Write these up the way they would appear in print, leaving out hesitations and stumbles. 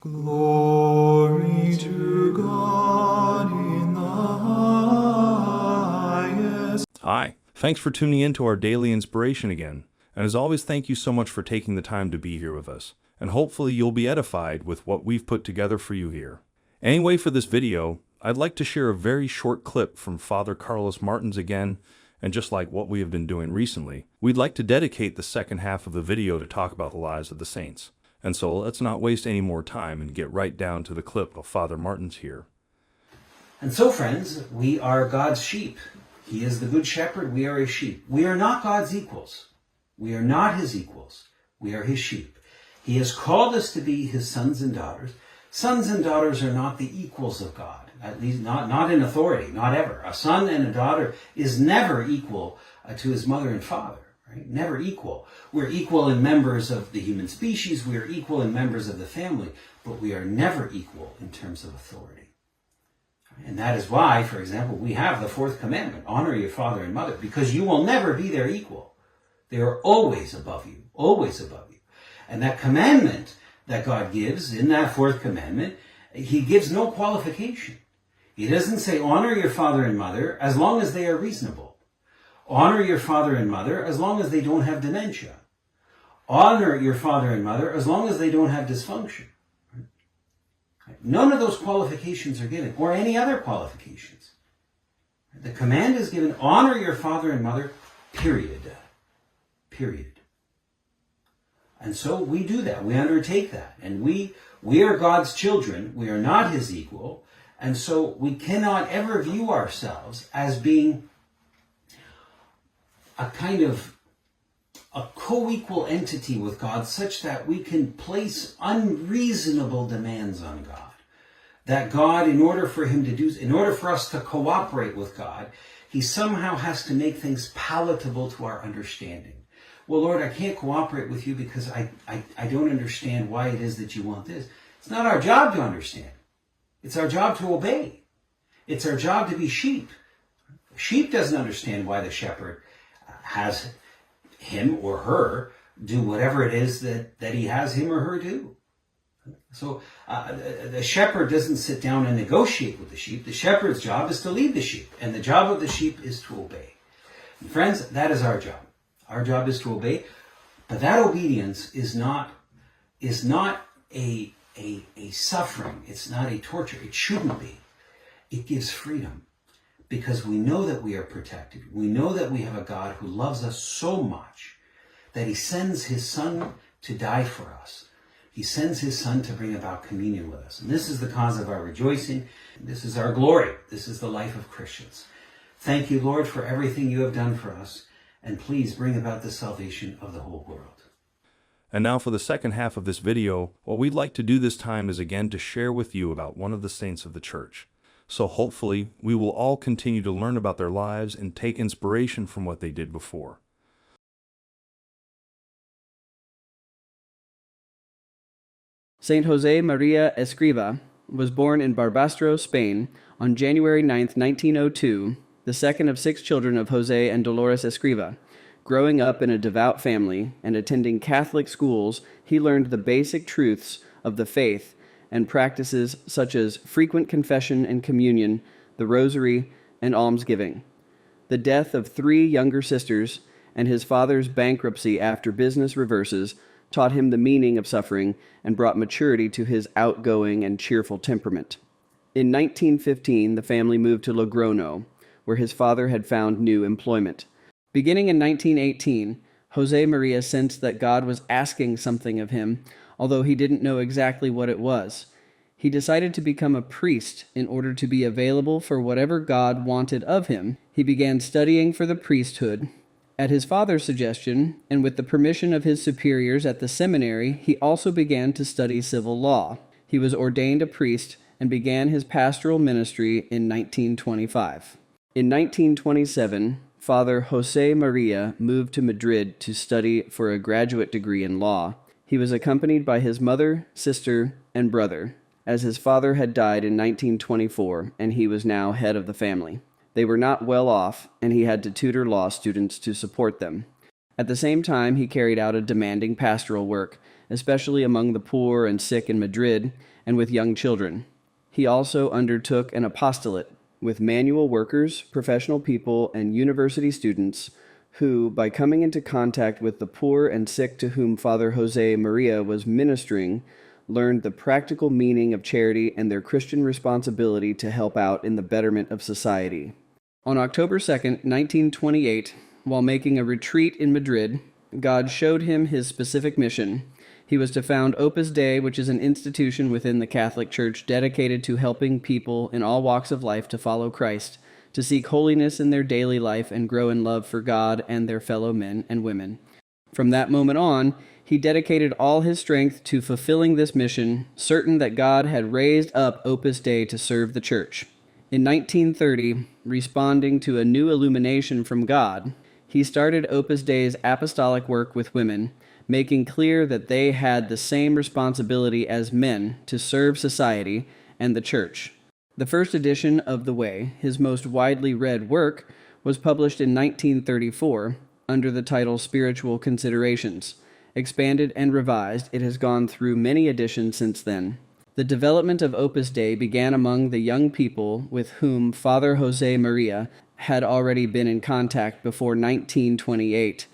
Glory to God in the highest. Hi, thanks for tuning in to our daily inspiration again. And as always, thank you so much for taking the time to be here with us. And hopefully you'll be edified with what we've put together for you here. Anyway, for this video, I'd like to share a very short clip from Father Carlos Martins again. And just like what we have been doing recently, we'd like to dedicate the second half of the video to talk about the lives of the saints. And so let's not waste any more time and get right down to the clip of Father Martins here. And so, friends, we are God's sheep. He is the good shepherd. We are his sheep. We are not God's equals. We are not his equals. We are his sheep. He has called us to be his sons and daughters. Sons and daughters are not the equals of God, at least not in authority, not ever. A son and a daughter is never equal to his mother and father. Right? Never equal. We're equal in members of the human species. We are equal in members of the family, but we are never equal in terms of authority. And that is why, for example, we have the fourth commandment, honor your father and mother, because you will never be their equal. They are always above you, always above you. And that commandment that God gives in that fourth commandment, he gives no qualification. He doesn't say honor your father and mother as long as they are reasonable. Honor your father and mother as long as they don't have dementia. Honor your father and mother as long as they don't have dysfunction. None of those qualifications are given, or any other qualifications. The command is given, honor your father and mother, period. Period. And so we do that. We undertake that. And we are God's children. We are not his equal. And so we cannot ever view ourselves as being a kind of a co-equal entity with God, such that we can place unreasonable demands on God. That God, in order for us to cooperate with God, he somehow has to make things palatable to our understanding. Well, Lord, I can't cooperate with you because I don't understand why it is that you want this. It's not our job to understand. It's our job to obey. It's our job to be sheep. A sheep doesn't understand why the shepherd has him or her do whatever it is that he has him or her do. So the shepherd doesn't sit down and negotiate with the sheep. The shepherd's job is to lead the sheep, and the job of the sheep is to obey. And friends, that is our job. Our job is to obey, but that obedience is not a suffering. It's not a torture. It shouldn't be. It gives freedom. Because we know that we are protected. We know that we have a God who loves us so much that he sends his son to die for us. He sends his son to bring about communion with us. And this is the cause of our rejoicing. This is our glory. This is the life of Christians. Thank you, Lord, for everything you have done for us. And please bring about the salvation of the whole world. And now for the second half of this video, what we'd like to do this time is again to share with you about one of the saints of the church. So hopefully, we will all continue to learn about their lives and take inspiration from what they did before. Saint Josemaria Escriva was born in Barbastro, Spain, on January 9, 1902, the second of 6 children of Jose and Dolores Escriva. Growing up in a devout family and attending Catholic schools, he learned the basic truths of the faith and practices such as frequent confession and communion, the rosary, and almsgiving. The death of 3 younger sisters and his father's bankruptcy after business reverses taught him the meaning of suffering and brought maturity to his outgoing and cheerful temperament. In 1915, the family moved to Logrono, where his father had found new employment. Beginning in 1918, Josemaria sensed that God was asking something of him, although he didn't know exactly what it was. He decided to become a priest in order to be available for whatever God wanted of him. He began studying for the priesthood. At his father's suggestion, and with the permission of his superiors at the seminary, he also began to study civil law. He was ordained a priest and began his pastoral ministry in 1925. In 1927, Father Josemaria moved to Madrid to study for a graduate degree in law. He was accompanied by his mother, sister, and brother, as his father had died in 1924, and he was now head of the family. They were not well off, and he had to tutor law students to support them. At the same time, he carried out a demanding pastoral work, especially among the poor and sick in Madrid and with young children. He also undertook an apostolate with manual workers, professional people, and university students who, by coming into contact with the poor and sick to whom Father Josemaria was ministering, learned the practical meaning of charity and their Christian responsibility to help out in the betterment of society. On October 2nd, 1928, while making a retreat in Madrid, God showed him his specific mission. He was to found Opus Dei, which is an institution within the Catholic Church dedicated to helping people in all walks of life to follow Christ, to seek holiness in their daily life and grow in love for God and their fellow men and women. From that moment on, he dedicated all his strength to fulfilling this mission, certain that God had raised up Opus Dei to serve the Church. In 1930, responding to a new illumination from God, he started Opus Dei's apostolic work with women, making clear that they had the same responsibility as men to serve society and the Church. The first edition of The Way, his most widely read work, was published in 1934 under the title Spiritual Considerations. Expanded and revised, it has gone through many editions since then. The development of Opus Dei began among the young people with whom Father Josemaria had already been in contact before 1928.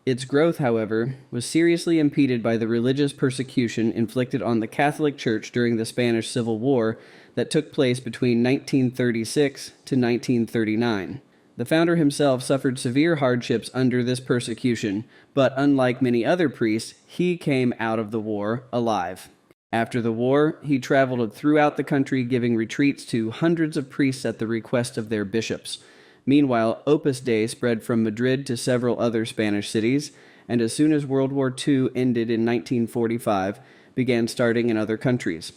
Its growth, however, was seriously impeded by the religious persecution inflicted on the Catholic Church during the Spanish Civil War that took place between 1936 to 1939. The founder himself suffered severe hardships under this persecution, but unlike many other priests, he came out of the war alive. After the war, he traveled throughout the country giving retreats to hundreds of priests at the request of their bishops. Meanwhile, Opus Dei spread from Madrid to several other Spanish cities, and as soon as World War II ended in 1945, began starting in other countries.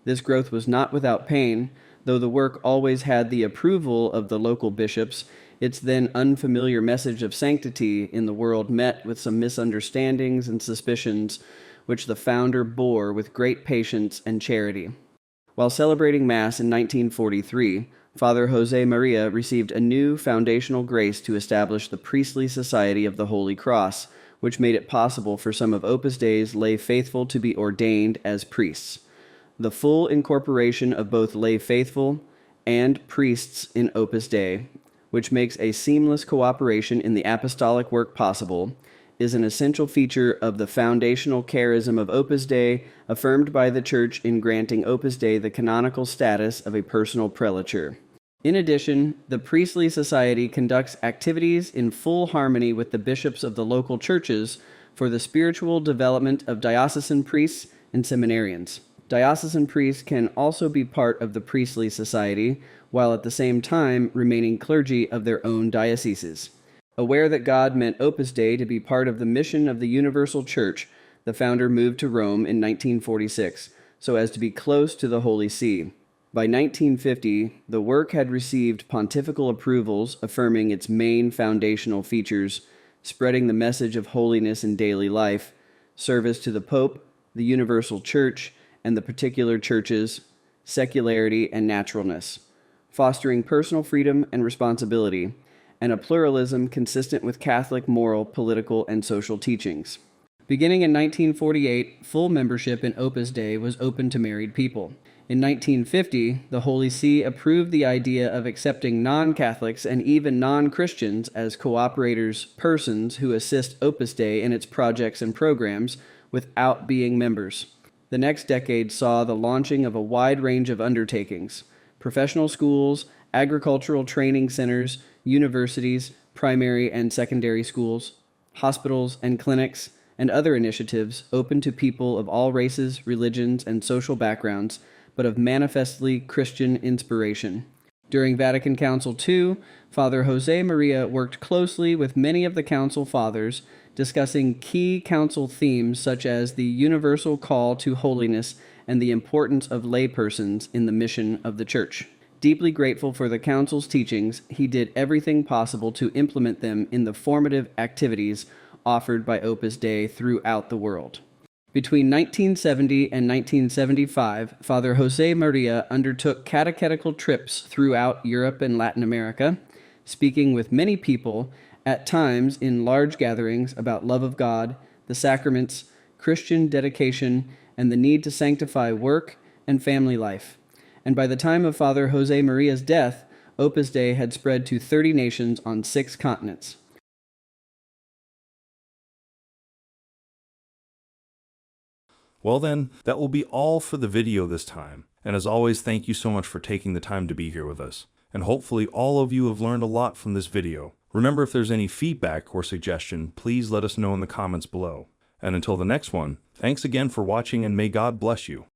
This growth was not without pain. Though the work always had the approval of the local bishops, its then unfamiliar message of sanctity in the world met with some misunderstandings and suspicions, which the founder bore with great patience and charity. While celebrating Mass in 1943, Father Josemaria received a new foundational grace to establish the priestly society of the Holy Cross, which made it possible for some of Opus Dei's lay faithful to be ordained as priests. The full incorporation of both lay faithful and priests in Opus Dei, which makes a seamless cooperation in the apostolic work possible, is an essential feature of the foundational charism of Opus Dei, affirmed by the Church in granting Opus Dei the canonical status of a personal prelature. In addition, the priestly society conducts activities in full harmony with the bishops of the local churches for the spiritual development of diocesan priests and seminarians. Diocesan priests can also be part of the priestly society, while at the same time remaining clergy of their own dioceses. Aware that God meant Opus Dei to be part of the mission of the Universal Church, the founder moved to Rome in 1946, so as to be close to the Holy See. By 1950, the work had received pontifical approvals affirming its main foundational features, spreading the message of holiness in daily life, service to the Pope, the Universal Church, and the particular churches, secularity and naturalness, fostering personal freedom and responsibility, and a pluralism consistent with Catholic moral, political, and social teachings. Beginning in 1948, full membership in Opus Dei was open to married people. In 1950, the Holy See approved the idea of accepting non-Catholics and even non-Christians as cooperators, persons who assist Opus Dei in its projects and programs without being members. The next decade saw the launching of a wide range of undertakings: professional schools, agricultural training centers, universities, primary and secondary schools, hospitals and clinics, and other initiatives open to people of all races, religions, and social backgrounds, but of manifestly Christian inspiration. During Vatican Council II, Father Josemaria worked closely with many of the Council Fathers, discussing key council themes such as the universal call to holiness and the importance of laypersons in the mission of the Church. Deeply grateful for the Council's teachings, he did everything possible to implement them in the formative activities offered by Opus Dei throughout the world. Between 1970 and 1975, Father Josemaria undertook catechetical trips throughout Europe and Latin America, speaking with many people, at times in large gatherings, about love of God, the sacraments, Christian dedication, and the need to sanctify work and family life. And by the time of Father Josemaria's death, Opus Dei had spread to 30 nations on 6 continents. Well then, that will be all for the video this time. And as always, thank you so much for taking the time to be here with us. And hopefully all of you have learned a lot from this video. Remember, if there's any feedback or suggestion, please let us know in the comments below. And until the next one, thanks again for watching and may God bless you.